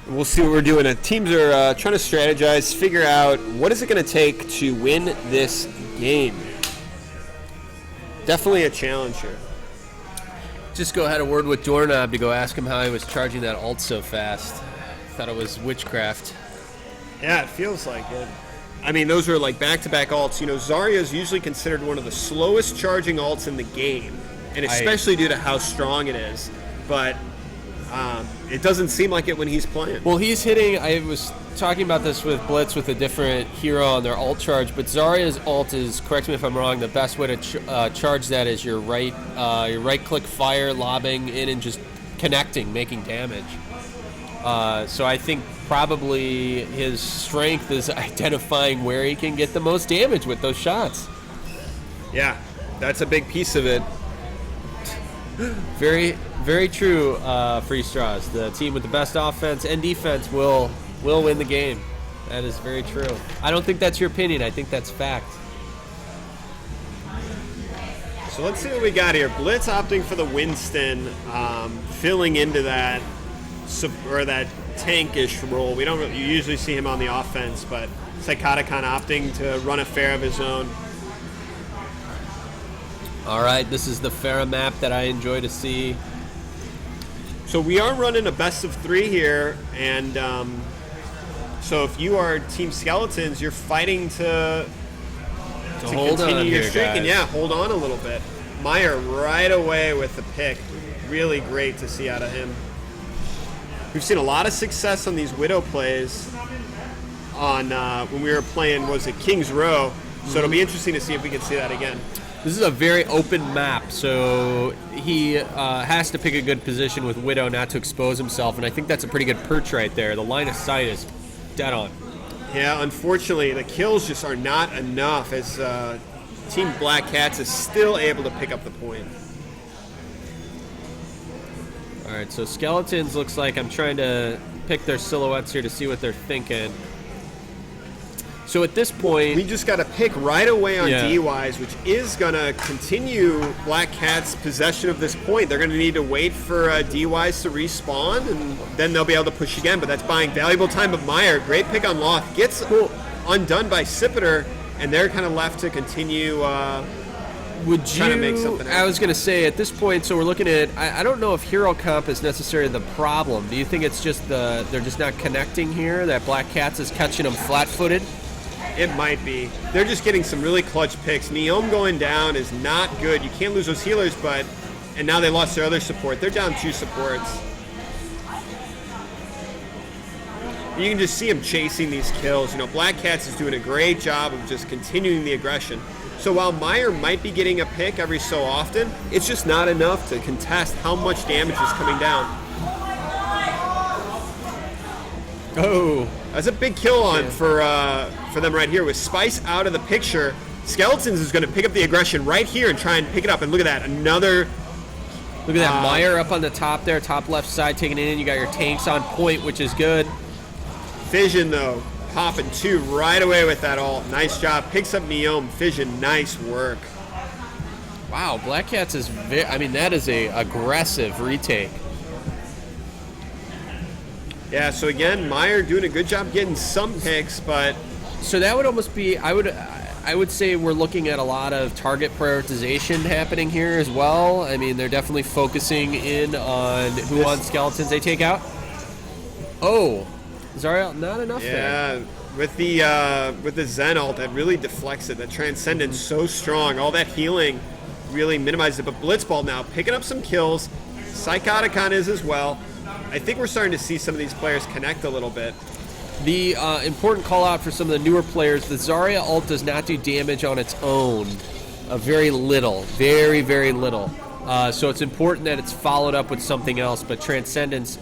We'll see what we're doing. Teams are trying to strategize, figure out what is it going to take to win this game. Definitely a challenge here. Just go had a word with Doorknob to go ask him how he was charging that ult so fast. Thought it was witchcraft. Yeah, it feels like it. I mean, those are like back-to-back ults. You know, Zarya is usually considered one of the slowest charging ults in the game, and especially due to how strong it is. But it doesn't seem like it when he's playing. Well, he's hitting. I was talking about this with Blitz with a different hero on their ult charge, but Zarya's ult is, correct me if I'm wrong, the best way to charge that is your right-click fire, lobbing in and just connecting, making damage. So I think probably his strength is identifying where he can get the most damage with those shots. Yeah, that's a big piece of it. Very, very true, Free Straws. The team with the best offense and defense will win the game. That is very true. I don't think that's your opinion. I think that's fact. So let's see what we got here. Blitz opting for the Winston, filling into that tankish role. We don't you usually see him on the offense, but Psychoticon opting to run a fair of his own. All right, this is the Pharah map that I enjoy to see. So we are running a best of 3 here, and so if you are Team Skeletons, you're fighting to hold on continue your here, streak, guys. and yeah, hold on a little bit. Meyer right away with the pick. Really great to see out of him. We've seen a lot of success on these Widow plays on when we were playing, was it King's Row? So it'll be interesting to see if we can see that again. This is a very open map, so he has to pick a good position with Widow not to expose himself, and I think that's a pretty good perch right there. The line of sight is dead on. Yeah, unfortunately, the kills just are not enough as Team Black Cats is still able to pick up the point. All right, so Skeletons looks like I'm trying to pick their silhouettes here to see what they're thinking. So at this point, we just got to pick right away on Yeah. DYs, which is going to continue Black Cat's possession of this point. They're going to need to wait for DYs to respawn, and then they'll be able to push again, but that's buying valuable time. But Meyer, great pick on Loth, gets undone by Sipiter, and they're kind of left to continue trying to make something happen. I was going to say, at this point, so we're looking at, I don't know if hero comp is necessarily the problem. Do you think it's just they're just not connecting here, that Black Cats is catching them flat-footed? It might be. They're just getting some really clutch picks. Neom going down is not good. You can't lose those healers, and now they lost their other support. They're down 2 supports. You can just see them chasing these kills. You know, Black Cats is doing a great job of just continuing the aggression. So while Meyer might be getting a pick every so often, it's just not enough to contest how much damage is coming down. Oh. That's a big kill on for them right here. With Spice out of the picture, Skeletons is going to pick up the aggression right here and try and pick it up. And look at that, another... Look at that, Meyer up on the top there, top left side, taking it in. You got your tanks on point, which is good. Fission, though, popping 2 right away with that ult. Nice job. Picks up Neom. Fission, nice work. Wow, Black Cats is that is a aggressive retake. Yeah, so again, Meyer doing a good job getting some picks, but... So that would almost be, I would say we're looking at a lot of target prioritization happening here as well. I mean, they're definitely focusing in on who on Skeletons they take out. Oh, Zarya, not enough there. Yeah, with the Zen ult, that really deflects it. That Transcendence so strong. All that healing really minimizes it. But Blitzball now picking up some kills. Psychoticon is as well. I think we're starting to see some of these players connect a little bit. The important call out for some of the newer players, the Zarya ult does not do damage on its own. Very little. Very, very little. So it's important that it's followed up with something else, but Transcendence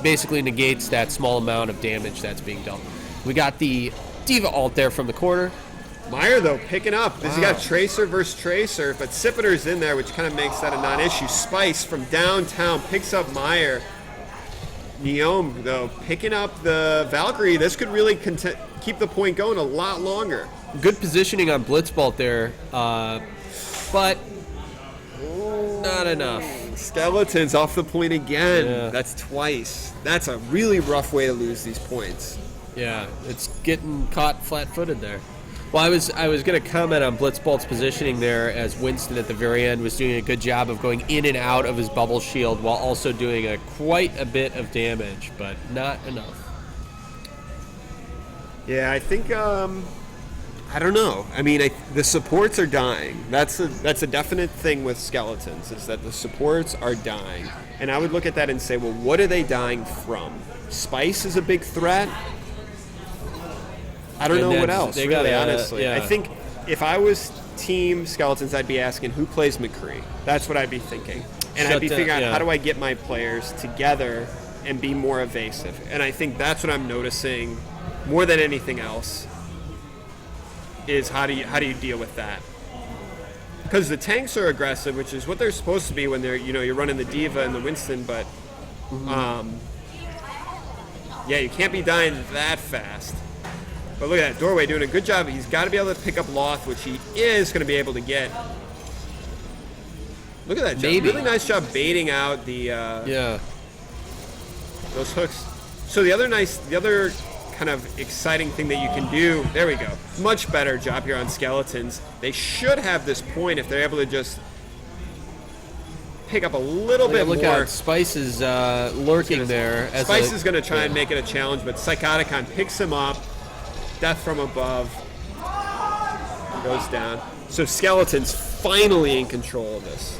basically negates that small amount of damage that's being dealt. We got the Diva ult there from the corner. Meyer, though, picking up. Wow. He's got Tracer versus Tracer, but Sipiter's in there, which kind of makes that a non-issue. Spice from downtown picks up Meyer. Neom, though, picking up the Valkyrie. This could really keep the point going a lot longer. Good positioning on Blitzbolt there, but not enough. Skeletons off the point again. Yeah. That's twice. That's a really rough way to lose these points. Yeah, it's getting caught flat-footed there. Well, I was going to comment on Blitzbolt's positioning there, as Winston at the very end was doing a good job of going in and out of his bubble shield while also doing quite a bit of damage, but not enough. Yeah, I think I don't know. I mean, the supports are dying. That's a definite thing with Skeletons, is that the supports are dying. And I would look at that and say, well, what are they dying from? Spice is a big threat. I don't know what else, really, honestly. Yeah. I think if I was Team Skeletons, I'd be asking, who plays McCree? That's what I'd be thinking. And I'd be figuring out, how do I get my players together and be more evasive? And I think that's what I'm noticing more than anything else, is how do you deal with that? Because the tanks are aggressive, which is what they're supposed to be when they're, you're running the Diva and the Winston, but yeah, you can't be dying that fast. But look at that, Doorway doing a good job. He's got to be able to pick up Loth, which he is going to be able to get. Look at that job. Really nice job baiting out the those hooks. So the other kind of exciting thing that you can do, there we go. Much better job here on Skeletons. They should have this point if they're able to just pick up a little bit more. Look out, Spice is lurking there. Spice is going to try and make it a challenge, but Psychoticon picks him up. Death from above. Goes down. So Skeletons finally in control of this.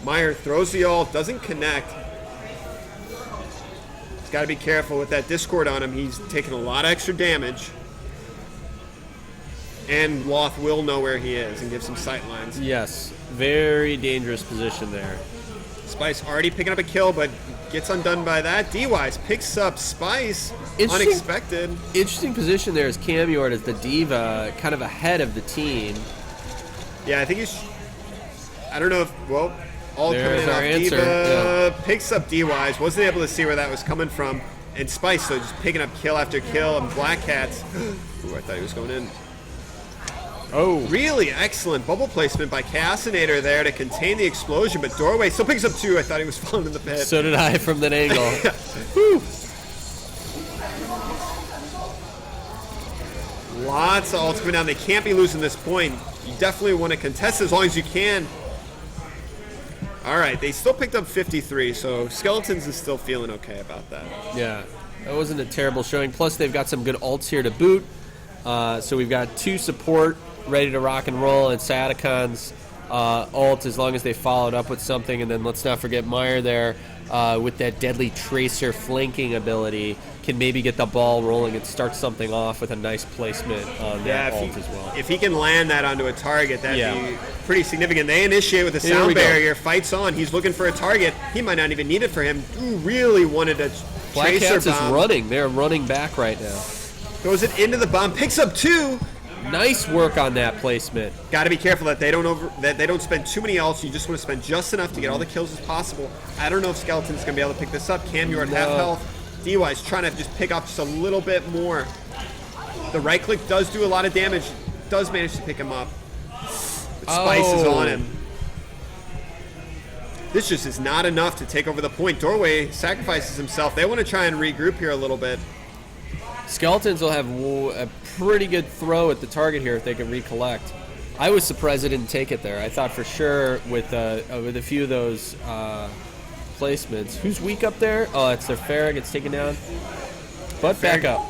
Meyer throws the ult, doesn't connect. He's got to be careful with that Discord on him. He's taking a lot of extra damage. And Loth will know where he is and give some sight lines. Yes, very dangerous position there. Spice already picking up a kill, but gets undone by that. D-Wise picks up Spice. Unexpected. Interesting position there is Camyord as the Diva, kind of ahead of the team. Yeah, I think he's... I don't know if... Well, all There's coming in our off answer. Diva. Yeah. Picks up D-Wise. Wasn't able to see where that was coming from. And Spice, so just picking up kill after kill. And Black Cats... Ooh, I thought he was going in. Oh. Really excellent bubble placement by Chaosinator there to contain the explosion, but Doorway still picks up 2. I thought he was falling in the pit. So did I from that angle. Whew. Lots of ults coming down. They can't be losing this point. You definitely want to contest as long as you can. All right, they still picked up 53, so Skeletons is still feeling okay about that. Yeah, that wasn't a terrible showing. Plus, they've got some good ults here to boot. So we've got 2 support ready to rock and roll, and Sciaticon's ult, as long as they followed up with something. And then let's not forget Meyer there with that deadly tracer flanking ability can maybe get the ball rolling and start something off with a nice placement on that ult as well. If he can land that onto a target, that'd be pretty significant. They initiate with a sound barrier, fights on. He's looking for a target. He might not even need it for him. Ooh, really wanted a Black tracer Cats bomb. is running. They're running back right now. Throws it into the bomb, picks up 2. Nice work on that placement. Got to be careful that they don't spend too many ults. You just want to spend just enough to get all the kills as possible. I don't know if Skeleton's going to be able to pick this up. Camyord half health. D-Wise trying to just pick up just a little bit more. The right click does do a lot of damage. Does manage to pick him up. But Spice is on him. This just is not enough to take over the point. Doorway sacrifices himself. They want to try and regroup here a little bit. Skeletons will have a pretty good throw at the target here if they can recollect. I was surprised they didn't take it there. I thought for sure with a few of those placements. Who's weak up there? Oh, it's their Farrah gets taken down. But back up.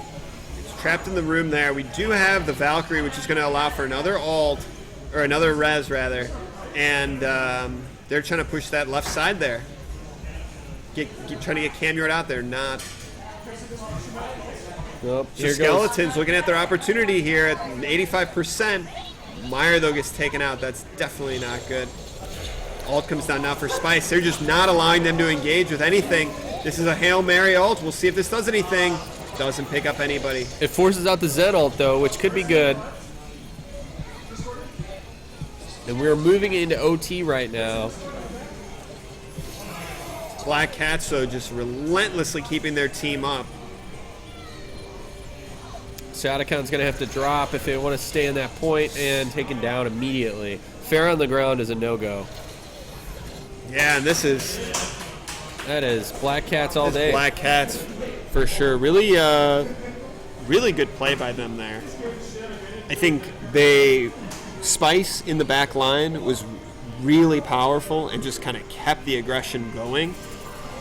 It's trapped in the room there. We do have the Valkyrie, which is going to allow for another ult, or another res rather. And they're trying to push that left side there. Trying to get Camyord out there. Not... Nope. So Skeletons looking at their opportunity here at 85%. Meyer, though, gets taken out. That's definitely not good. Ult comes down now for Spice. They're just not allowing them to engage with anything. This is a Hail Mary ult. We'll see if this does anything. Doesn't pick up anybody. It forces out the Zed ult, though, which could be good. And we're moving into OT right now. Black Cats, though, just relentlessly keeping their team up. Sadacon's going to have to drop if they want to stay in that point and taken down immediately. Fair on the ground is a no-go. Yeah, and That is Black Cats all day. Black Cats for sure. Really, really good play by them there. I think Spice in the back line was really powerful and just kind of kept the aggression going.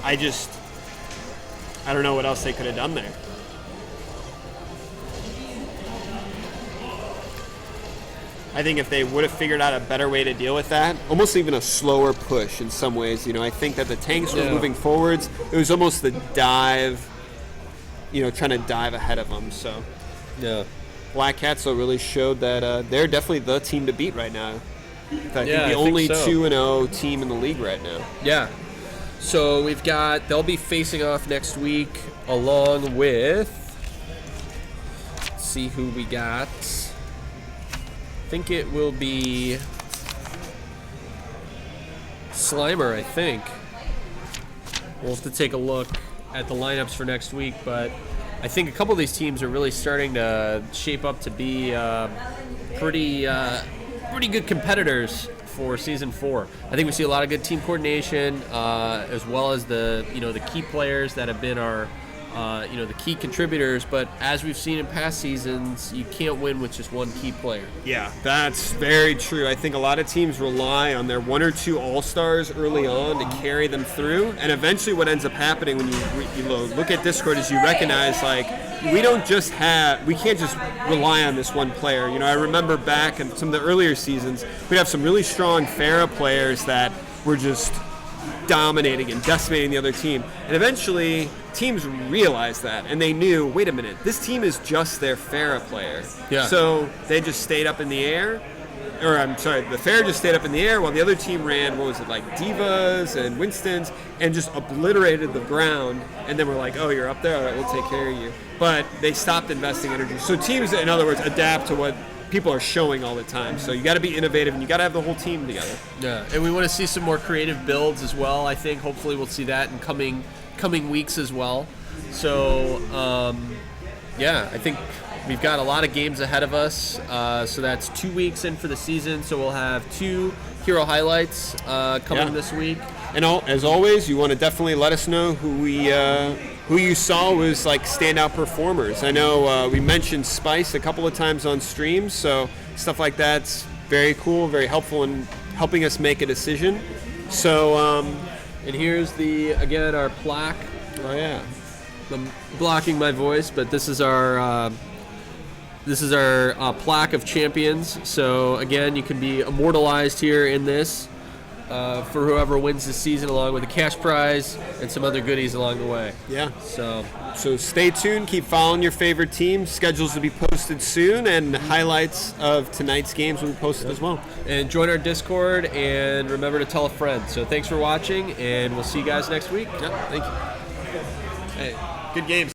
I don't know what else they could have done there. I think if they would have figured out a better way to deal with that, almost even a slower push in some ways. I think that the tanks were moving forwards. It was almost the dive, trying to dive ahead of them. So, yeah. Black Cats really showed that they're definitely the team to beat right now. I think the only 2-0 team in the league right now. Yeah. So they'll be facing off next week along with, let's see who we got. I think it will be Slimer, I think. We'll have to take a look at the lineups for next week, but I think a couple of these teams are really starting to shape up to be pretty good competitors for Season 4. I think we see a lot of good team coordination, as well as the key players that have been our the key contributors. But as we've seen in past seasons, you can't win with just one key player. Yeah, that's very true. I think a lot of teams rely on their one or two all-stars early on to carry them through, and eventually what ends up happening when you look at Discord is you recognize, we can't just rely on this one player. I remember back in some of the earlier seasons, we'd have some really strong Pharah players that were just dominating and decimating the other team. And eventually, teams realized that, and they knew, wait a minute, this team is just their Pharah player. Yeah. So they just stayed up in the air, the Pharah just stayed up in the air while the other team ran, Divas and Winstons, and just obliterated the ground, and then we're like, oh, you're up there? All right, we'll take care of you. But they stopped investing energy. So teams, in other words, adapt to what people are showing all the time. So you got to be innovative, and you got to have the whole team together. Yeah, and we want to see some more creative builds as well. I think hopefully we'll see that in coming weeks as well. So I think we've got a lot of games ahead of us. So that's 2 weeks in for the season. So we'll have 2 hero highlights coming this week. And as always, you want to definitely let us know who you saw was standout performers. I know we mentioned Spice a couple of times on streams, so stuff like that's very cool, very helpful in helping us make a decision. So, and here's our plaque. Oh yeah, I'm blocking my voice, but this is our plaque of champions. So again, you can be immortalized here in this. For whoever wins this season, along with a cash prize and some other goodies along the way. Yeah. So stay tuned. Keep following your favorite team. Schedules will be posted soon, and highlights of tonight's games will be posted as well. And join our Discord, and remember to tell a friend. So thanks for watching, and we'll see you guys next week. Yeah. Thank you. Hey, good games.